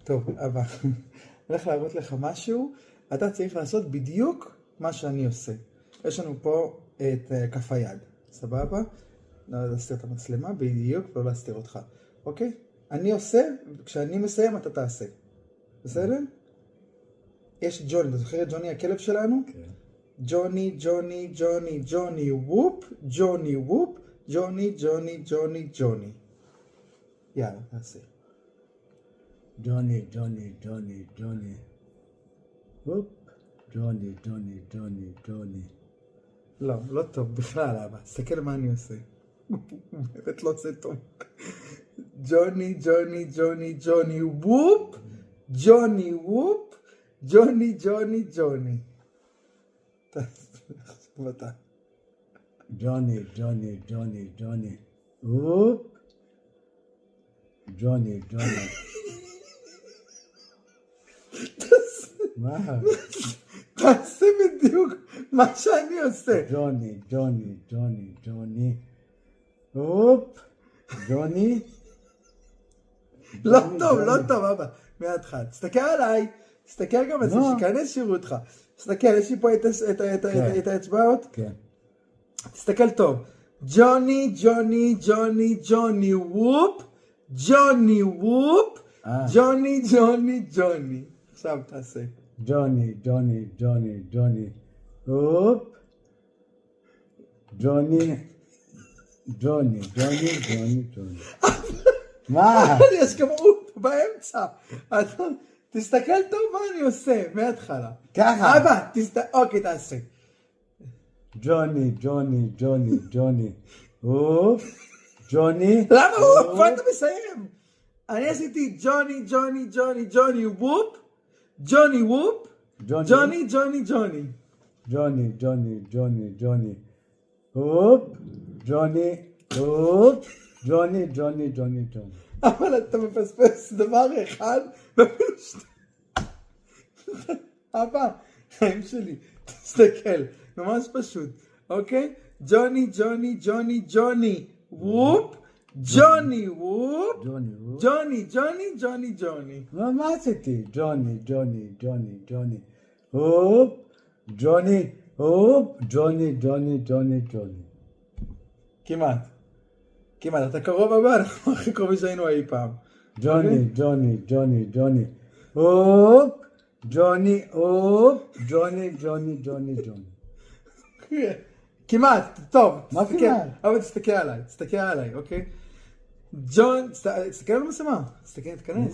טוב, אבא, אני הולך להראות לך משהו, אתה צריך לעשות בדיוק מה שאני עושה. יש לנו פה את כף היד, סבבה? לא להסתיר את המצלמה, בדיוק, לא להסתיר אותך. אוקיי? אני עושה, כשאני מסיים אתה תעשה. בסדר? יש ג'וני, אתה זוכר את ג'וני הכלב שלנו? כן. ג'וני, ג'וני, ג'וני, ג'וני, וופ, ג'וני, וופ, ג'וני, ג'וני, ג'וני, ג'וני. יאללה, תעשה. ג'וני, ג'וני, ג'וני, ג'וני. הופ. ג'וני, ג'וני, ג'וני, ג'וני. לא, לא טוב, בכלל אבא. תסתכל מה אני עושה. באמת לא עושה טוב. ג'וני, ג'וני, ג'וני, ג'וני, וופ, ג'וני, וופ, ג'וני, ג'וני, ג'וני. עכשיו אתה. ג'וני, ג'וני, ג'וני, ג'וני. הופ. ג'וני, ג'וני. מה? תעשה בדיוק מה שאני עושה. ג'וני, ג'וני, ג'וני, ג'וני. הופ. ג'וני. לא טוב, לא טוב, אבא. מההתחלה. תסתכל עליי. תסתכל גם על זה, שכנס שירו אותך. תסתכל, יש לי פה את האצבעות. כן. תסתכל טוב. ג'וני, ג'וני, ג'וני, ג'וני, וופ. ג'וני, וופ. ג'וני, ג'וני, ג'וני. עכשיו תעשה. ג'וני, ג'וני, ג'וני, ג'וני. הופ. ג'וני. ג'וני, ג'וני, ג'וני, ג'וני. מה? יש גם אופ באמצע. תסתכל טוב מה אני עושה, מההתחלה. ככה. אבא, אוקיי, תעשה. ג'וני, ג'וני, ג'וני, ג'וני. הופ. ג'וני. למה אופ? מה אתה מסיים? אני עשיתי ג'וני, ג'וני, ג'וני, ג'וני, וופ. ג'וני, וופ. ג'וני, ג'וני, ג'וני. ג'וני, ג'וני, ג'וני, ג'וני. הופ. ג'וני. הופ. ג'וני, ג'וני, ג'וני, ג'וני. אבל אתה מפספס דבר אחד, ואפילו אבא, חיים שלי, תסתכל, ממש פשוט, אוקיי? ג'וני, ג'וני, ג'וני, ג'וני, וופ, ג'וני, וופ, ג'וני, ג'וני, ג'וני, ג'וני. מה עשיתי? ג'וני, ג'וני, ג'וני, ג'וני. הופ, ג'וני, הופ, ג'וני, ג'וני, ג'וני, ג'וני. כמעט. כמעט, אתה קרוב הבא, אנחנו הכי קרובים שהיינו אי פעם. ג'וני, ג'וני, ג'וני, ג'וני. הופ, ג'וני, הופ, ג'וני, ג'וני, ג'וני, ג'וני. כמעט, טוב. מה כמעט? אבל תסתכל עליי, אוקיי? ג'ון, תסתכל על המסמה, תסתכל, תכנס.